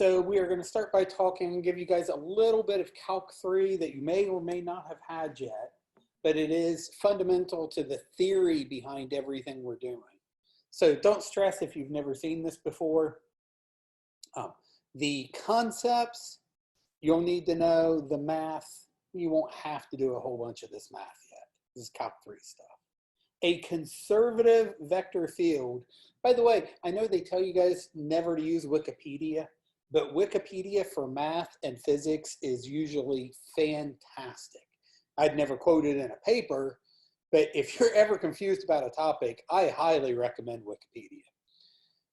So we are going to start by talking and give you guys a little bit of Calc 3 that you may or may not have had yet, but it is fundamental to the theory behind everything we're doing. So don't stress if you've never seen this before. The concepts, you'll need to know. The math, you won't have to do a whole bunch of this math yet. This is Calc 3 stuff. A conservative vector field. By the way, I know they tell you guys never to use Wikipedia, but Wikipedia for math and physics is usually fantastic. I'd never quoted in a paper, but if you're ever confused about a topic, I highly recommend Wikipedia.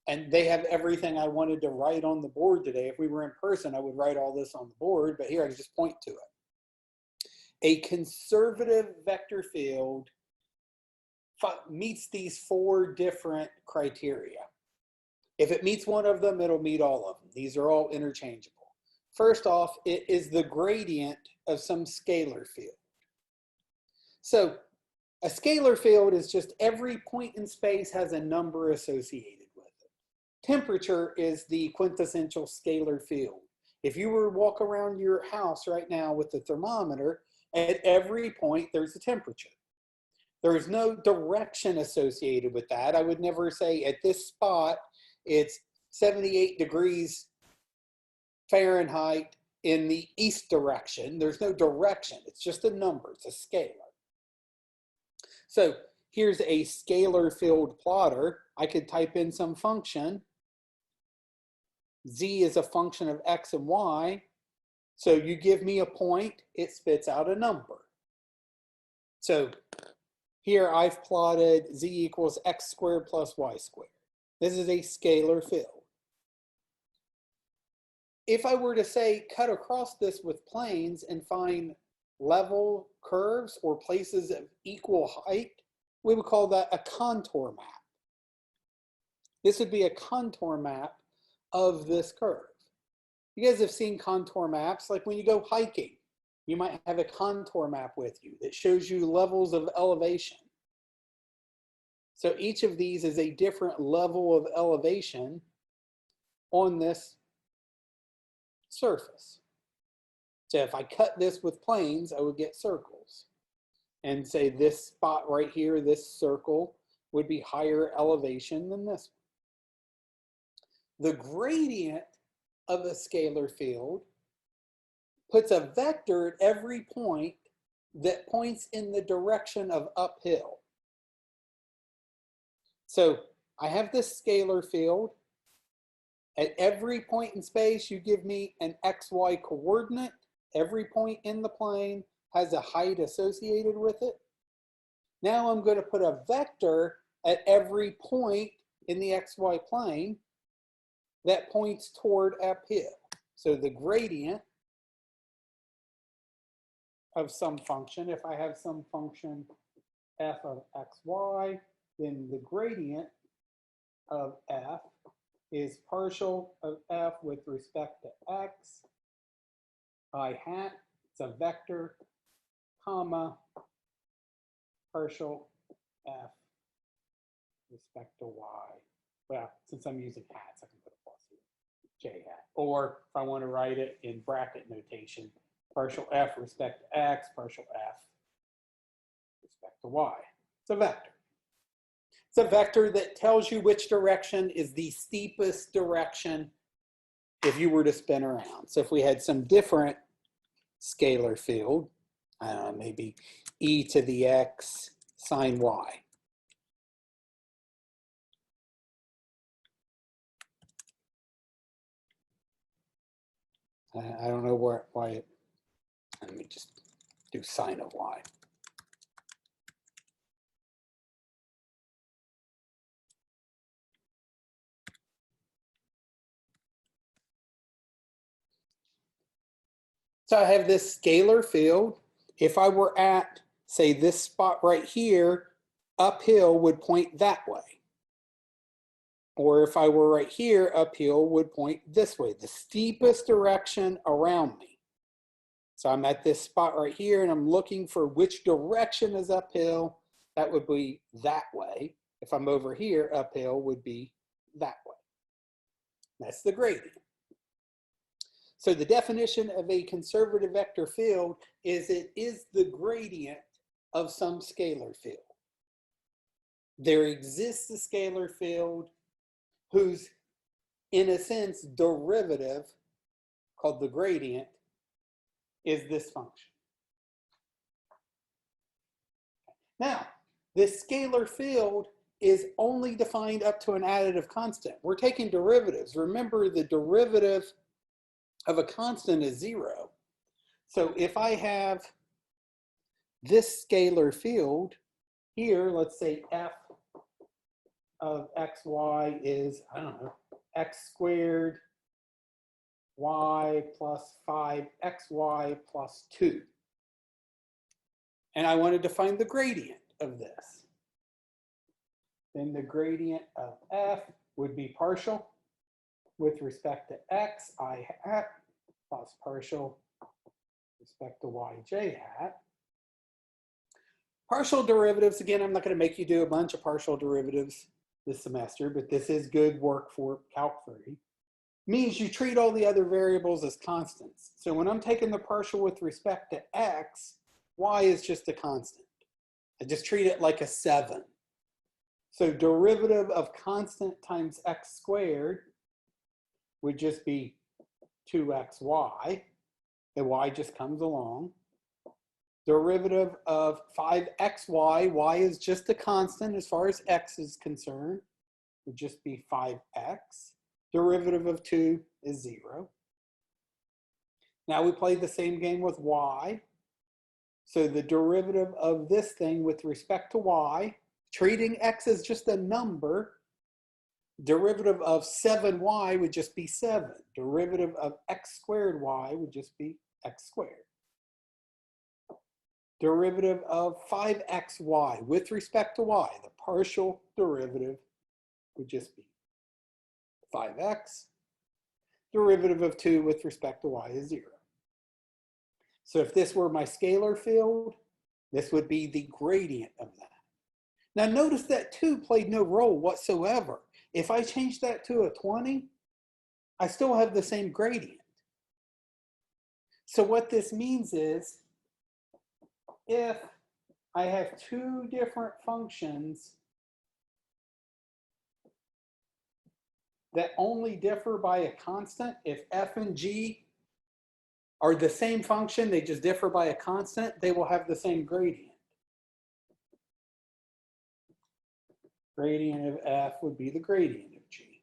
And they have everything I wanted to write on the board today. If we were in person, I would write all this on the board, but here I can just point to it. A conservative vector field meets these 4 different criteria. If it meets one of them, it'll meet all of them. These are all interchangeable. First off, it is the gradient of some scalar field. So a scalar field is just every point in space has a number associated with it. Temperature is the quintessential scalar field. If you were to walk around your house right now with the thermometer, at every point there's a temperature. There is no direction associated with that. I would never say at this spot it's 78 degrees Fahrenheit in the east direction. There's no direction. It's just a number. It's a scalar. So here's a scalar field plotter. I could type in some function. Z is a function of X and Y. So you give me a point, it spits out a number. So here I've plotted Z equals X squared plus Y squared. This is a scalar field. If I were to say cut across this with planes and find level curves or places of equal height, we would call that a contour map. This would be a contour map of this curve. You guys have seen contour maps, like when you go hiking, you might have a contour map with you that shows you levels of elevation. So each of these is a different level of elevation on this surface. So if I cut this with planes, I would get circles. And say this spot right here, this circle, would be higher elevation than this one. The gradient of a scalar field puts a vector at every point that points in the direction of uphill. So I have this scalar field. At every point in space, you give me an XY coordinate. Every point in the plane has a height associated with it. Now I'm going to put a vector at every point in the XY plane that points toward uphill. So the gradient of some function, if I have some function f of xy, then the gradient of f is partial of f with respect to x, I hat, it's a vector, comma, partial f with respect to y. Well, since I'm using hats, I can put a plus here, j hat. Or if I want to write it in bracket notation, partial f respect to x, partial f respect to y. It's a vector. It's a vector that tells you which direction is the steepest direction if you were to spin around. So if we had some different scalar field, I don't know, maybe e to the x sine y. I don't know why it, let me just do sine of y. So I have this scalar field. If I were at, say, this spot right here, uphill would point that way. Or if I were right here, uphill would point this way, the steepest direction around me. So I'm at this spot right here and I'm looking for which direction is uphill. That would be that way. If I'm over here, uphill would be that way. That's the gradient. So the definition of a conservative vector field is it is the gradient of some scalar field. There exists a scalar field whose, in a sense, derivative, called the gradient, is this function. Now, this scalar field is only defined up to an additive constant. We're taking derivatives. Remember, the derivative of a constant is 0. So if I have this scalar field here, let's say f of xy is, I don't know, x squared y plus 5xy plus 2. And I wanted to find the gradient of this. Then the gradient of f would be partial with respect to x I hat plus partial with respect to y j hat. Partial derivatives, again, I'm not going to make you do a bunch of partial derivatives this semester, but this is good work for Calc 3. Means you treat all the other variables as constants. So when I'm taking the partial with respect to x, y is just a constant. I just treat it like a 7. So derivative of constant times x squared would just be 2xy. The y just comes along. Derivative of 5xy, y is just a constant as far as x is concerned, would just be 5x. Derivative of 2 is 0. Now we play the same game with y. So the derivative of this thing with respect to y, treating x as just a number, derivative of 7y would just be 7. Derivative of x squared y would just be x squared. Derivative of 5xy with respect to y, the partial derivative would just be 5x. Derivative of 2 with respect to y is 0. So if this were my scalar field, this would be the gradient of that. Now notice that 2 played no role whatsoever. If I change that to a 20, I still have the same gradient. So what this means is, if I have 2 different functions that only differ by a constant, if f and g are the same function, they just differ by a constant, they will have the same gradient. Gradient of f would be the gradient of g.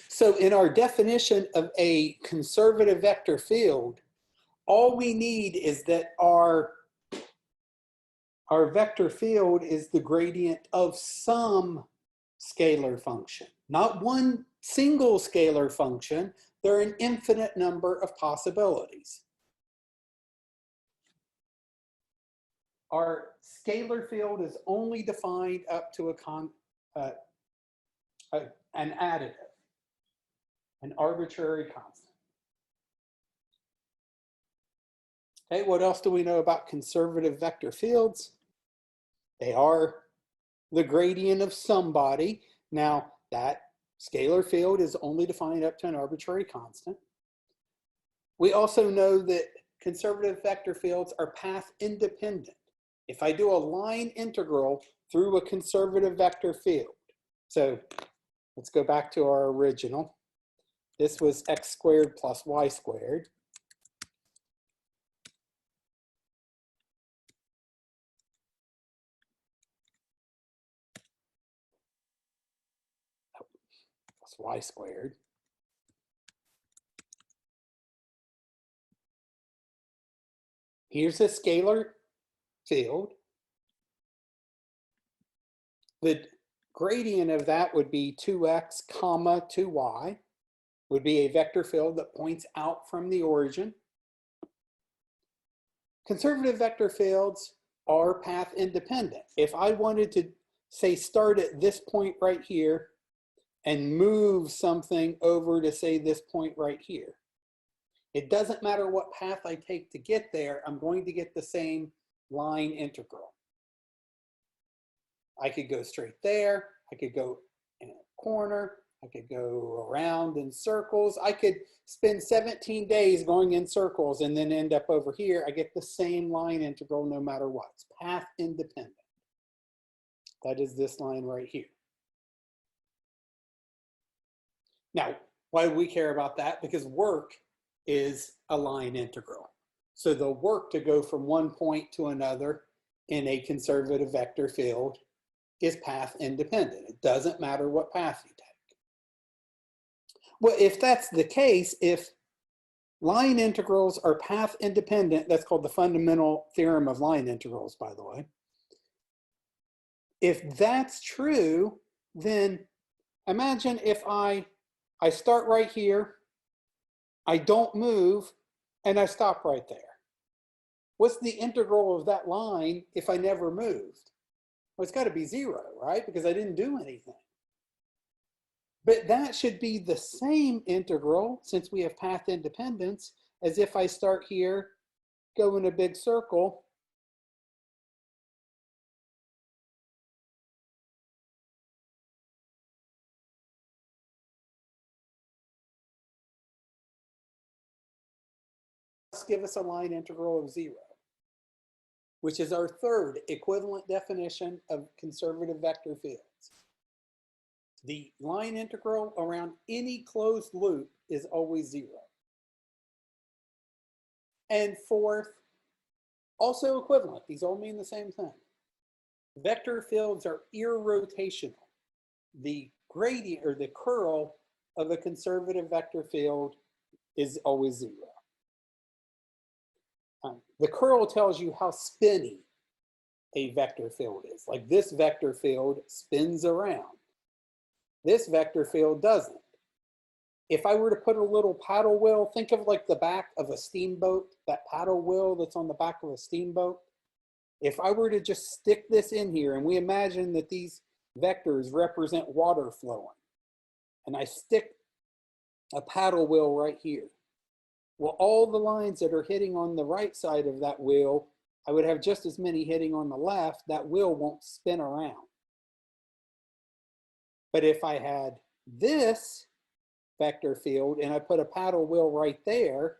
So in our definition of a conservative vector field, all we need is that our vector field is the gradient of some scalar function, not one single scalar function. There are an infinite number of possibilities. Our scalar field is only defined up to an additive, an arbitrary constant. Okay, what else do we know about conservative vector fields? They are the gradient of somebody. Now, that scalar field is only defined up to an arbitrary constant. We also know that conservative vector fields are path independent. If I do a line integral through a conservative vector field, so let's go back to our original. This was x squared plus y squared. Plus y squared. Here's a scalar field. The gradient of that would be 2x comma 2y, would be a vector field that points out from the origin. Conservative vector fields are path independent. If I wanted to, say, start at this point right here and move something over to, say, this point right here, it doesn't matter what path I take to get there, I'm going to get the same line integral. I could go straight there, I could go in a corner, I could go around in circles. I could spend 17 days going in circles and then end up over here. I get the same line integral no matter what. It's path independent. That is this line right here. Now, why do we care about that? Because work is a line integral. So the work to go from one point to another in a conservative vector field is path independent. It doesn't matter what path you take. Well, if that's the case, if line integrals are path independent, that's called the fundamental theorem of line integrals, by the way. If that's true, then imagine if I start right here, I don't move, and I stop right there. What's the integral of that line if I never moved? Well, it's got to be 0, right? Because I didn't do anything. But that should be the same integral, since we have path independence, as if I start here, go in a big circle, give us a line integral of 0, which is our third equivalent definition of conservative vector fields. The line integral around any closed loop is always 0. And fourth, also equivalent. These all mean the same thing. Vector fields are irrotational. The gradient or the curl of a conservative vector field is always 0. The curl tells you how spinny a vector field is. Like this vector field spins around. This vector field doesn't. If I were to put a little paddle wheel, think of like the back of a steamboat, that paddle wheel that's on the back of a steamboat. If I were to just stick this in here, and we imagine that these vectors represent water flowing, and I stick a paddle wheel right here. Well, all the lines that are hitting on the right side of that wheel, I would have just as many hitting on the left. That wheel won't spin around. But if I had this vector field and I put a paddle wheel right there,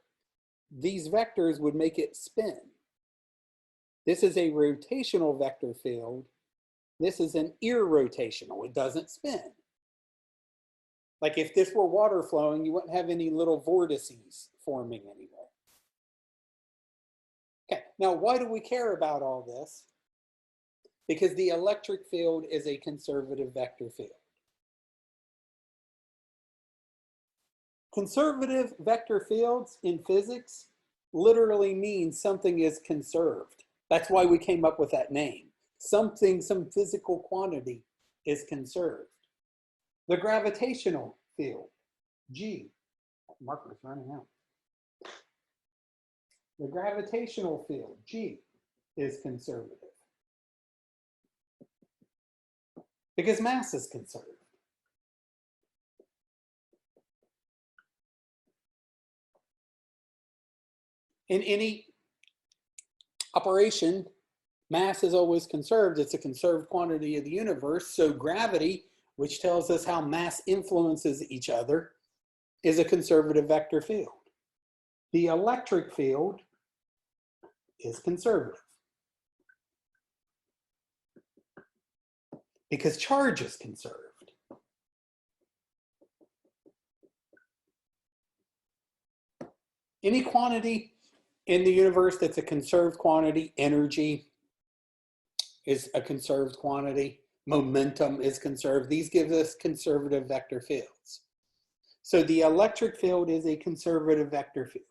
these vectors would make it spin. This is a rotational vector field. This is an irrotational. It doesn't spin. Like if this were water flowing, you wouldn't have any little vortices forming anywhere. Okay, now why do we care about all this? Because the electric field is a conservative vector field. Conservative vector fields in physics literally means something is conserved. That's why we came up with that name. Something, some physical quantity is conserved. The gravitational field, G, marker's running out. The gravitational field, G, is conservative because mass is conserved. In any operation, mass is always conserved. It's a conserved quantity of the universe. So gravity, which tells us how mass influences each other, is a conservative vector field. The electric field is conservative because charge is conserved. Any quantity in the universe that's a conserved quantity, energy is a conserved quantity, momentum is conserved. These give us conservative vector fields. So the electric field is a conservative vector field.